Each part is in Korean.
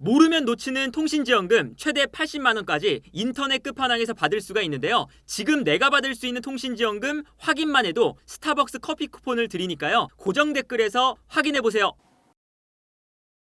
모르면 놓치는 통신지원금 최대 80만 원까지 인터넷 끝판왕에서 받을 수가 있는데요. 지금 내가 받을 수 있는 통신지원금 확인만 해도 스타벅스 커피 쿠폰을 드리니까요. 고정 댓글에서 확인해보세요.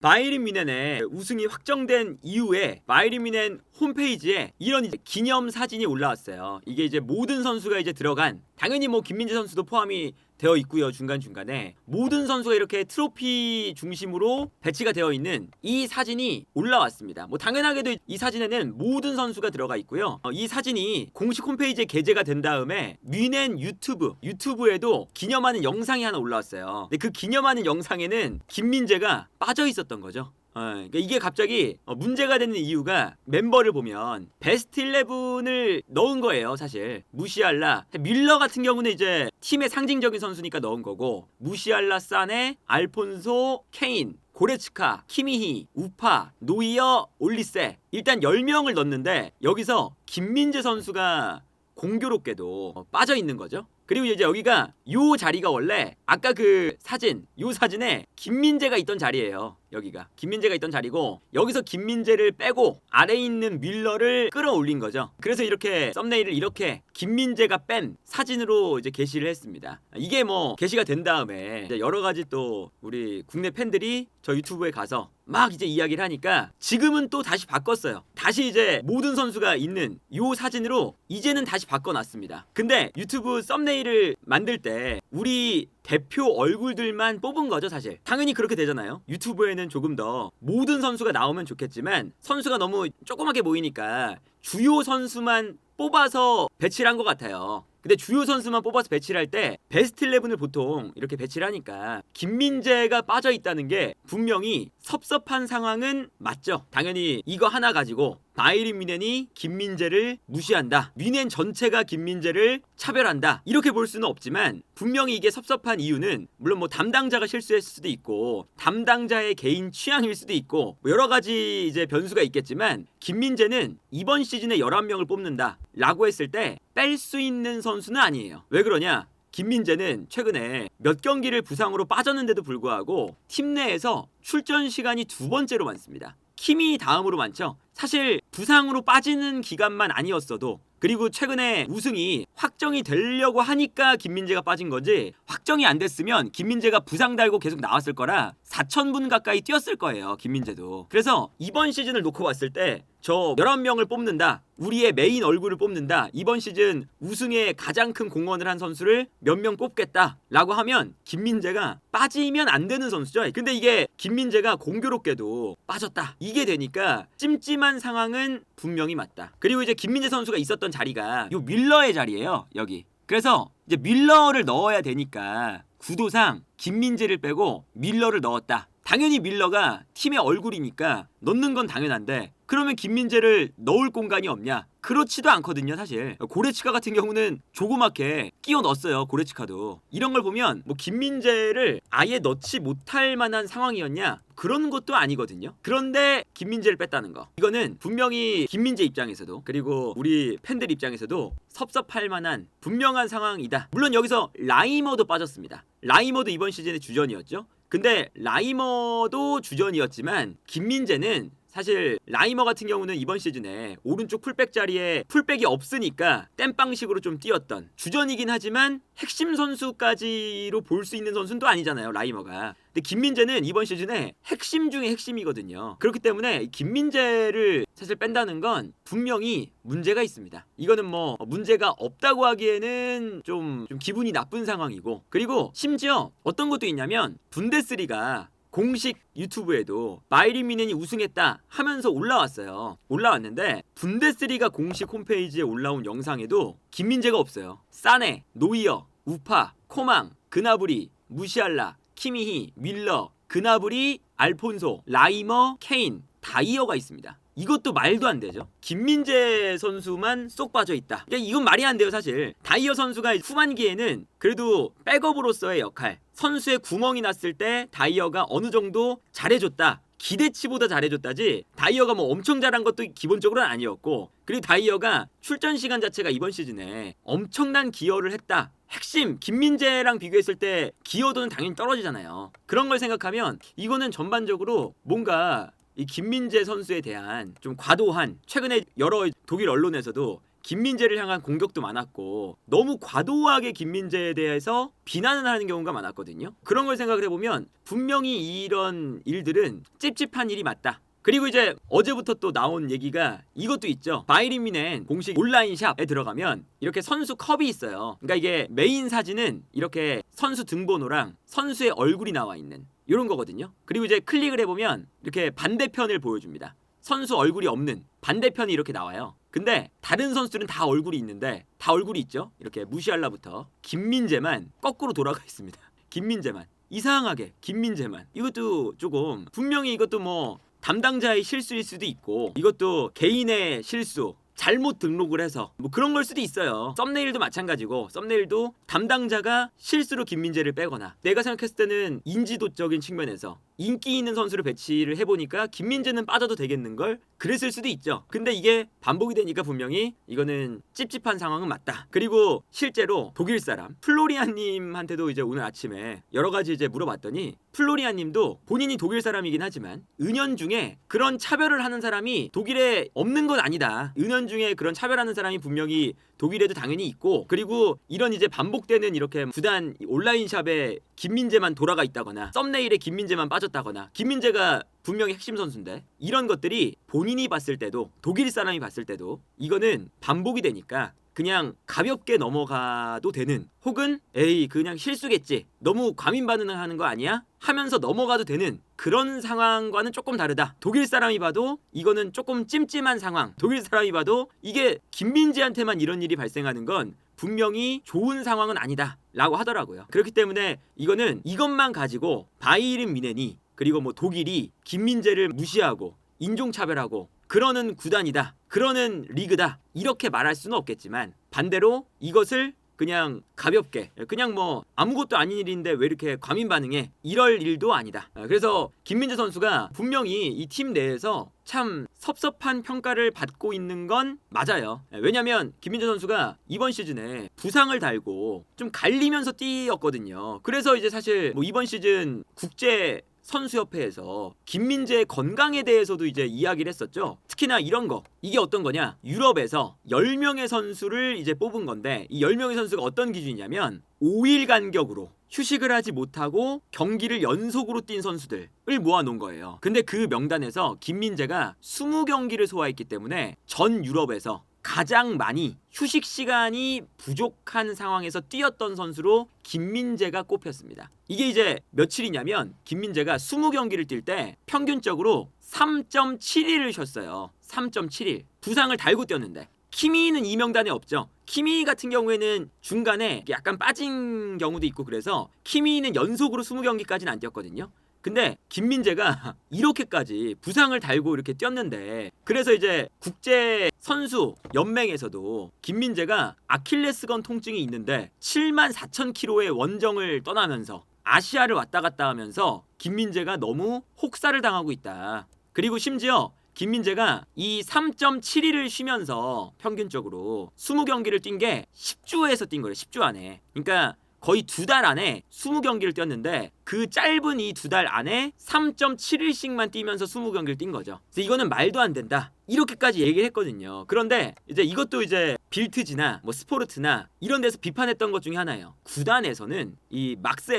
바이에른 뮌헨의 우승이 확정된 이후에 바이에른 뮌헨 홈페이지에 이런 이제 기념 사진이 올라왔어요. 이게 이제 모든 선수가 이제 들어간, 당연히 뭐 김민재 선수도 포함이 되어 있고요. 중간중간에 모든 선수가 이렇게 트로피 중심으로 배치가 되어 있는 이 사진이 올라왔습니다. 뭐 당연하게도 이 사진에는 모든 선수가 들어가 있고요. 이 사진이 공식 홈페이지에 게재가 된 다음에 뮌헨 유튜브에도 기념하는 영상이 하나 올라왔어요. 근데 그 기념하는 영상에는 김민재가 빠져 있었던 거죠. 그러니까 이게 갑자기 문제가 되는 이유가, 멤버를 보면 베스트 11을 넣은 거예요. 사실 무시알라, 밀러 같은 경우는 이제 팀의 상징적인 선수니까 넣은 거고, 무시알라, 사네, 알폰소, 케인, 고레츠카, 키미히, 우파, 노이어, 올리세, 일단 10명을 넣었는데 여기서 김민재 선수가 공교롭게도 빠져 있는 거죠. 그리고 이제 여기가 요 자리가 원래 아까 그 사진, 요 사진에 김민재가 있던 자리예요. 여기가 김민재가 있던 자리고, 여기서 김민재를 빼고 아래에 있는 밀러를 끌어올린 거죠. 그래서 이렇게 썸네일을 이렇게 김민재가 뺀 사진으로 이제 게시를 했습니다. 이게 뭐 게시가 된 다음에 이제 여러 가지 또 우리 국내 팬들이 저 유튜브에 가서 막 이제 이야기를 하니까 지금은 또 다시 바꿨어요. 다시 이제 모든 선수가 있는 요 사진으로 이제는 다시 바꿔놨습니다. 근데 유튜브 썸네일을 만들 때 우리 대표 얼굴들만 뽑은 거죠. 사실 당연히 그렇게 되잖아요. 유튜브에는 조금 더 모든 선수가 나오면 좋겠지만 선수가 너무 조그맣게 보이니까 주요 선수만 뽑아서 배치를 한 것 같아요. 근데 주요 선수만 뽑아서 배치를 할 때 베스트 11을 보통 이렇게 배치를 하니까 김민재가 빠져 있다는 게 분명히 섭섭한 상황은 맞죠. 당연히 이거 하나 가지고 바이에른 뮌헨이 김민재를 무시한다, 뮌헨 전체가 김민재를 차별한다, 이렇게 볼 수는 없지만 분명히 이게 섭섭한 이유는 물론 뭐 담당자가 실수했을 수도 있고 담당자의 개인 취향일 수도 있고 뭐 여러 가지 이제 변수가 있겠지만, 김민재는 이번 시즌에 11명을 뽑는다 라고 했을 때 뺄 수 있는 선수는 아니에요. 왜 그러냐? 김민재는 최근에 몇 경기를 부상으로 빠졌는데도 불구하고 팀 내에서 출전 시간이 두 번째로 많습니다. 킴이 다음으로 많죠. 사실 부상으로 빠지는 기간만 아니었어도, 그리고 최근에 우승이 확정이 되려고 하니까 김민재가 빠진 거지, 확정이 안 됐으면 김민재가 부상 달고 계속 나왔을 거라 4,000분 가까이 뛰었을 거예요. 김민재도. 그래서 이번 시즌을 놓고 봤을 때 저 11명을 뽑는다, 우리의 메인 얼굴을 뽑는다, 이번 시즌 우승에 가장 큰 공헌을 한 선수를 몇 명 뽑겠다 라고 하면 김민재가 빠지면 안 되는 선수죠. 근데 이게 김민재가 공교롭게도 빠졌다, 이게 되니까 찜찜한 상황은 분명히 맞다. 그리고 이제 김민재 선수가 있었던 자리가 요 밀러의 자리예요. 여기. 그래서 이제 밀러를 넣어야 되니까 구도상 김민재를 빼고 밀러를 넣었다. 당연히 밀러가 팀의 얼굴이니까 넣는 건 당연한데, 그러면 김민재를 넣을 공간이 없냐? 그렇지도 않거든요. 사실 고레츠카 같은 경우는 조그맣게 끼워 넣었어요. 고레츠카도. 이런 걸 보면 뭐 김민재를 아예 넣지 못할 만한 상황이었냐? 그런 것도 아니거든요. 그런데 김민재를 뺐다는 거, 이거는 분명히 김민재 입장에서도 그리고 우리 팬들 입장에서도 섭섭할 만한 분명한 상황이다. 물론 여기서 라이머도 빠졌습니다. 라이머도 이번 시즌의 주전이었죠. 근데 라이머도 주전이었지만 김민재는, 사실 라이머 같은 경우는 이번 시즌에 오른쪽 풀백 자리에 풀백이 없으니까 땜빵식으로 좀 뛰었던 주전이긴 하지만 핵심 선수까지로 볼 수 있는 선수는 또 아니잖아요, 라이머가. 근데 김민재는 이번 시즌에 핵심 중에 핵심이거든요. 그렇기 때문에 김민재를 사실 뺀다는 건 분명히 문제가 있습니다. 이거는 뭐 문제가 없다고 하기에는 좀 기분이 나쁜 상황이고, 그리고 심지어 어떤 것도 있냐면 분데스리가 공식 유튜브에도 바이에른 뮌헨이 우승했다 하면서 올라왔어요. 올라왔는데 분데스리가 공식 홈페이지에 올라온 영상에도 김민재가 없어요. 사네, 노이어, 우파, 코망, 그나브리, 무시알라, 키미히, 밀러, 그나브리, 알폰소, 라이머, 케인, 다이어가 있습니다. 이것도 말도 안 되죠. 김민재 선수만 쏙 빠져 있다. 이건 말이 안 돼요. 사실 다이어 선수가 후반기에는 그래도 백업으로서의 역할, 선수의 구멍이 났을 때 다이어가 어느 정도 잘해줬다, 기대치보다 잘해줬다지 다이어가 뭐 엄청 잘한 것도 기본적으로는 아니었고, 그리고 다이어가 출전 시간 자체가 이번 시즌에 엄청난 기여를 했다. 핵심 김민재랑 비교했을 때 기여도는 당연히 떨어지잖아요. 그런 걸 생각하면 이거는 전반적으로 뭔가 이 김민재 선수에 대한 좀 과도한 최근에 여러 독일 언론에서도 김민재를 향한 공격도 많았고 너무 과도하게 김민재에 대해서 비난을 하는 경우가 많았거든요. 그런 걸 생각을 해보면 분명히 이런 일들은 찝찝한 일이 맞다. 그리고 이제 어제부터 또 나온 얘기가 이것도 있죠. 바이에른 뮌헨 공식 온라인 샵에 들어가면 이렇게 선수 컵이 있어요. 그러니까 이게 메인 사진은 이렇게 선수 등번호랑 선수의 얼굴이 나와 있는 이런 거거든요. 그리고 이제 클릭을 해보면 이렇게 반대편을 보여줍니다. 선수 얼굴이 없는 반대편이 이렇게 나와요. 근데 다른 선수들은 다 얼굴이 있는데 다 얼굴이 있죠. 이렇게 무시할라부터 김민재만 거꾸로 돌아가 있습니다. 김민재만 이상하게 김민재만 이것도 조금 분명히 이것도 뭐 담당자의 실수일 수도 있고 이것도 개인의 실수 잘못 등록을 해서 뭐 그런 걸 수도 있어요. 썸네일도 마찬가지고 썸네일도 담당자가 실수로 김민재를 빼거나 내가 생각했을 때는 인지도적인 측면에서 인기 있는 선수를 배치를 해보니까 김민재는 빠져도 되겠는걸 그랬을 수도 있죠. 근데 이게 반복이 되니까 분명히 이거는 찝찝한 상황은 맞다. 그리고 실제로 독일 사람 플로리안님한테도 이제 오늘 아침에 여러 가지 이제 물어봤더니 플로리안님도 본인이 독일 사람이긴 하지만 은연중에 그런 차별을 하는 사람이 독일에 없는 건 아니다. 은연중에 그런 차별하는 사람이 분명히 독일에도 당연히 있고 그리고 이런 이제 반복되는 이렇게 구단 온라인샵에 김민재만 돌아가 있다거나 썸네일에 김민재만 빠졌다거나 김민재가 분명히 핵심 선수인데 이런 것들이 본인이 봤을 때도 독일 사람이 봤을 때도 이거는 반복이 되니까 그냥 가볍게 넘어가도 되는 혹은 에이 그냥 실수겠지 너무 과민 반응을 하는 거 아니야? 하면서 넘어가도 되는 그런 상황과는 조금 다르다. 독일 사람이 봐도 이거는 조금 찜찜한 상황. 독일 사람이 봐도 이게 김민재한테만 이런 일이 발생하는 건 분명히 좋은 상황은 아니다 라고 하더라고요. 그렇기 때문에 이거는 이것만 가지고 바이에른 뮌헨이 그리고 뭐 독일이 김민재를 무시하고 인종차별하고 그러는 구단이다. 그러는 리그다. 이렇게 말할 수는 없겠지만 반대로 이것을 그냥 가볍게 그냥 뭐 아무것도 아닌 일인데 왜 이렇게 과민 반응해 이럴 일도 아니다. 그래서 김민재 선수가 분명히 이 팀 내에서 참 섭섭한 평가를 받고 있는 건 맞아요. 왜냐면 김민재 선수가 이번 시즌에 부상을 달고 좀 갈리면서 뛰었거든요. 그래서 이제 사실 뭐 이번 시즌 국제 선수협회에서 김민재의 건강에 대해서도 이제 이야기를 했었죠. 특히나 이런 거 이게 어떤 거냐 유럽에서 10명의 선수를 이제 뽑은 건데 이 10명의 선수가 어떤 기준이냐면 5일 간격으로 휴식을 하지 못하고 경기를 연속으로 뛴 선수들을 모아놓은 거예요. 근데 그 명단에서 김민재가 20경기를 소화했기 때문에 전 유럽에서 가장 많이 휴식 시간이 부족한 상황에서 뛰었던 선수로 김민재가 꼽혔습니다. 이게 이제 며칠이냐면 김민재가 20경기를 뛸 때 평균적으로 3.7일을 쉬었어요. 3.7일. 부상을 달고 뛰었는데 키미는 이 명단에 없죠. 키미 같은 경우에는 중간에 약간 빠진 경우도 있고 그래서 키미는 연속으로 20경기까지는 안 뛰었거든요. 근데 김민재가 이렇게까지 부상을 달고 이렇게 뛰었는데 그래서 이제 국제 선수 연맹에서도 김민재가 아킬레스건 통증이 있는데 74,000km의 원정을 떠나면서 아시아를 왔다 갔다 하면서 김민재가 너무 혹사를 당하고 있다. 그리고 심지어 김민재가 이 3.7일을 쉬면서 평균적으로 20경기를 뛴 게 10주에서 뛴 거예요. 10주 안에. 그러니까 거의 2달 안에 20경기를 뛰었는데 그 짧은 이 2달 안에 3.7일씩만 뛰면서 20경기를 뛴 거죠. 그래서 이거는 말도 안 된다. 이렇게까지 얘기를 했거든요. 그런데 이제 이것도 이제 빌트지나 뭐 스포르트나 이런 데서 비판했던 것 중에 하나예요. 구단에서는 이 막스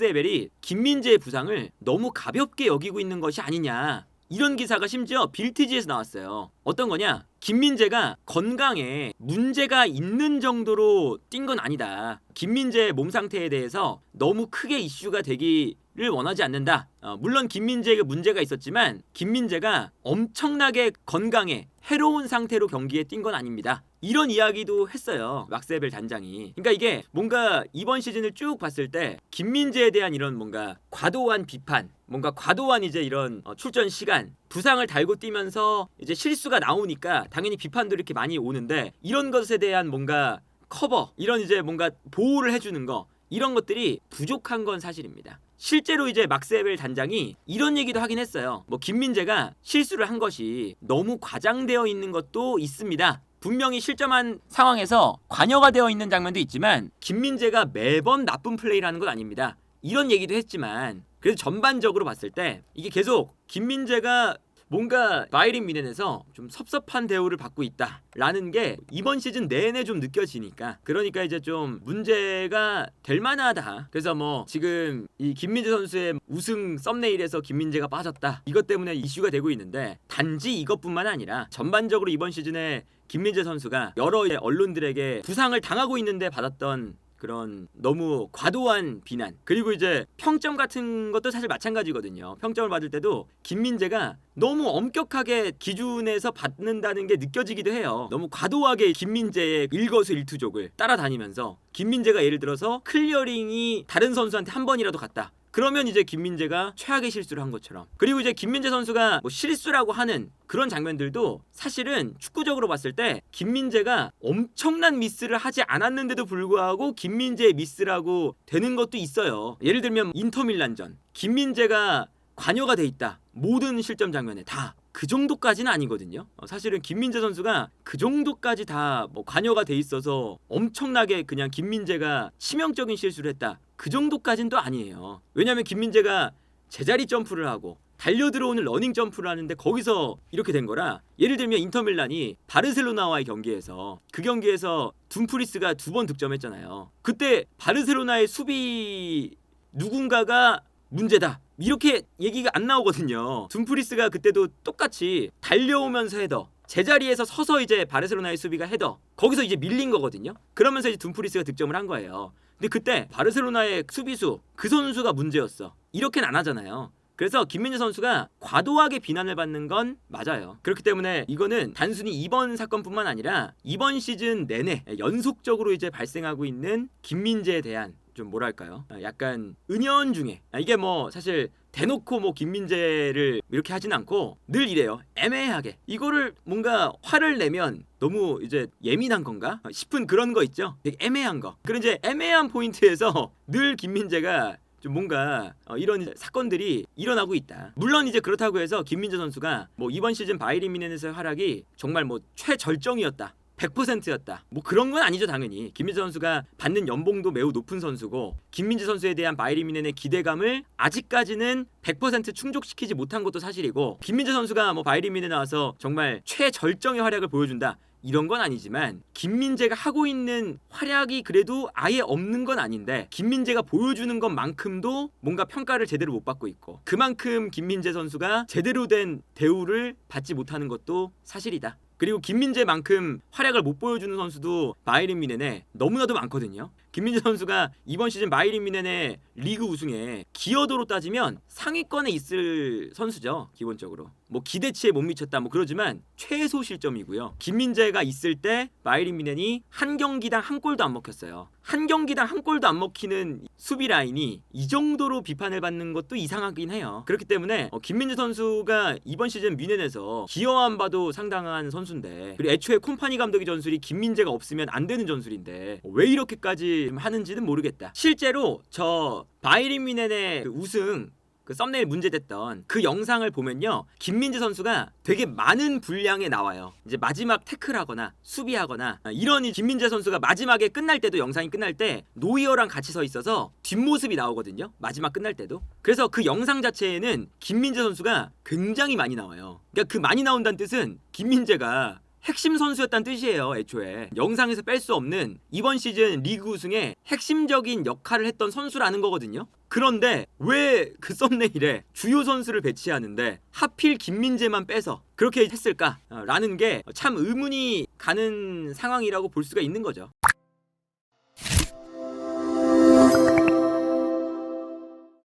에벨이 김민재의 부상을 너무 가볍게 여기고 있는 것이 아니냐. 이런 기사가 심지어 빌트지에서 나왔어요. 어떤 거냐? 김민재가 건강에 문제가 있는 정도로 뛴 건 아니다. 김민재의 몸 상태에 대해서 너무 크게 이슈가 되기를 원하지 않는다. 물론 김민재에게 문제가 있었지만 김민재가 엄청나게 건강에 해로운 상태로 경기에 뛴 건 아닙니다. 이런 이야기도 했어요. 막스에벨 단장이. 그러니까 이게 뭔가 이번 시즌을 쭉 봤을 때 김민재에 대한 이런 뭔가 과도한 비판, 뭔가 과도한 이제 이런 출전 시간, 부상을 달고 뛰면서 이제 실수가 나오니까 당연히 비판도 이렇게 많이 오는데 이런 것에 대한 뭔가 커버, 이런 이제 뭔가 보호를 해주는 거 이런 것들이 부족한 건 사실입니다. 실제로 이제 막스에벨 단장이 이런 얘기도 하긴 했어요. 뭐 김민재가 실수를 한 것이 너무 과장되어 있는 것도 있습니다. 분명히 실점한 상황에서 관여가 되어 있는 장면도 있지만 김민재가 매번 나쁜 플레이를 하는 건 아닙니다. 이런 얘기도 했지만 그래도 전반적으로 봤을 때 이게 계속 김민재가 뭔가 바이에른 뮌헨에서 좀 섭섭한 대우를 받고 있다라는 게 이번 시즌 내내 좀 느껴지니까, 그러니까 이제 좀 문제가 될 만하다. 그래서 뭐 지금 이 김민재 선수의 우승 썸네일에서 김민재가 빠졌다, 이것 때문에 이슈가 되고 있는데, 단지 이것뿐만 아니라 전반적으로 이번 시즌에 김민재 선수가 여러 언론들에게 부상을 당하고 있는데 받았던 그런 너무 과도한 비난, 그리고 이제 평점 같은 것도 사실 마찬가지거든요. 평점을 받을 때도 김민재가 너무 엄격하게 기준에서 받는다는 게 느껴지기도 해요. 너무 과도하게 김민재의 일거수일투족을 따라다니면서, 김민재가 예를 들어서 클리어링이 다른 선수한테 한 번이라도 갔다, 그러면 이제 김민재가 최악의 실수를 한 것처럼. 그리고 이제 김민재 선수가 뭐 실수라고 하는 그런 장면들도 사실은 축구적으로 봤을 때 김민재가 엄청난 미스를 하지 않았는데도 불구하고 김민재의 미스라고 되는 것도 있어요. 예를 들면 인터밀란전, 김민재가 관여가 돼 있다, 모든 실점 장면에 다. 그 정도까지는 아니거든요. 사실은 김민재 선수가 그 정도까지 다 뭐 관여가 돼 있어서 엄청나게 그냥 김민재가 치명적인 실수를 했다, 그 정도까지는 또 아니에요. 왜냐하면 김민재가 제자리 점프를 하고 달려 들어오는 러닝 점프를 하는데 거기서 이렇게 된 거라. 예를 들면 인터밀란이 바르셀로나와의 경기에서, 그 경기에서 둠프리스가 2번 득점했잖아요. 그때 바르셀로나의 수비 누군가가 문제다, 이렇게 얘기가 안 나오거든요. 둠프리스가 그때도 똑같이 달려오면서 헤더, 제자리에서 서서 이제 바르셀로나의 수비가 헤더, 거기서 이제 밀린 거거든요. 그러면서 이제 둠프리스가 득점을 한 거예요. 근데 그때 바르셀로나의 수비수 그 선수가 문제였어, 이렇게는 안 하잖아요. 그래서 김민재 선수가 과도하게 비난을 받는 건 맞아요. 그렇기 때문에 이거는 단순히 이번 사건뿐만 아니라 이번 시즌 내내 연속적으로 이제 발생하고 있는 김민재에 대한 좀 뭐랄까요, 약간 은연중에, 이게 뭐 사실 대놓고 뭐 김민재를 이렇게 하진 않고 늘 이래요. 애매하게 이거를 뭔가 화를 내면 너무 이제 예민한 건가 싶은 그런 거 있죠. 되게 애매한 거. 그런 이제 애매한 포인트에서 늘 김민재가 좀 뭔가 이런 사건들이 일어나고 있다. 물론 이제 그렇다고 해서 김민재 선수가 뭐 이번 시즌 바이에른 뮌헨에서의 활약이 정말 뭐 최절정이었다, 100%였다, 뭐 그런 건 아니죠. 당연히 김민재 선수가 받는 연봉도 매우 높은 선수고, 김민재 선수에 대한 바이에른 뮌헨의 기대감을 아직까지는 100% 충족시키지 못한 것도 사실이고, 김민재 선수가 뭐 바이에른 뮌헨에 나와서 정말 최절정의 활약을 보여준다, 이런 건 아니지만 김민재가 하고 있는 활약이 그래도 아예 없는 건 아닌데, 김민재가 보여주는 것만큼도 뭔가 평가를 제대로 못 받고 있고, 그만큼 김민재 선수가 제대로 된 대우를 받지 못하는 것도 사실이다. 그리고 김민재만큼 활약을 못 보여주는 선수도 바이에른 뮌헨에 너무나도 많거든요. 김민재 선수가 이번 시즌 바이에른 뮌헨의 리그 우승에 기여도로 따지면 상위권에 있을 선수죠. 기본적으로 뭐 기대치에 못 미쳤다 뭐 그러지만 최소 실점이고요. 김민재가 있을 때 바이에른 뮌헨이 한 경기당 한 골도 안 먹혔어요. 한 경기당 한 골도 안 먹히는 수비 라인이 이 정도로 비판을 받는 것도 이상하긴 해요. 그렇기 때문에 김민재 선수가 이번 시즌 뮌헨에서 기여만 봐도 상당한 선수인데, 그리고 애초에 콤파니 감독의 전술이 김민재가 없으면 안 되는 전술인데 왜 이렇게까지 하는지는 모르겠다. 실제로 저 바이에른 뮌헨의 그 우승 그 썸네일 문제됐던 그 영상을 보면요, 김민재 선수가 되게 많은 분량에 나와요. 이제 마지막 태클하거나 수비하거나 이런 김민재 선수가 마지막에 끝날 때도, 영상이 끝날 때 노이어랑 같이 서 있어서 뒷모습이 나오거든요. 마지막 끝날 때도. 그래서 그 영상 자체에는 김민재 선수가 굉장히 많이 나와요. 그러니까 그 많이 나온다는 뜻은 김민재가 핵심 선수였다는 뜻이에요. 애초에 영상에서 뺄 수 없는 이번 시즌 리그 우승에 핵심적인 역할을 했던 선수라는 거거든요. 그런데 왜 그 썸네일에 주요 선수를 배치하는데 하필 김민재만 빼서 그렇게 했을까? 라는 게 참 의문이 가는 상황이라고 볼 수가 있는 거죠.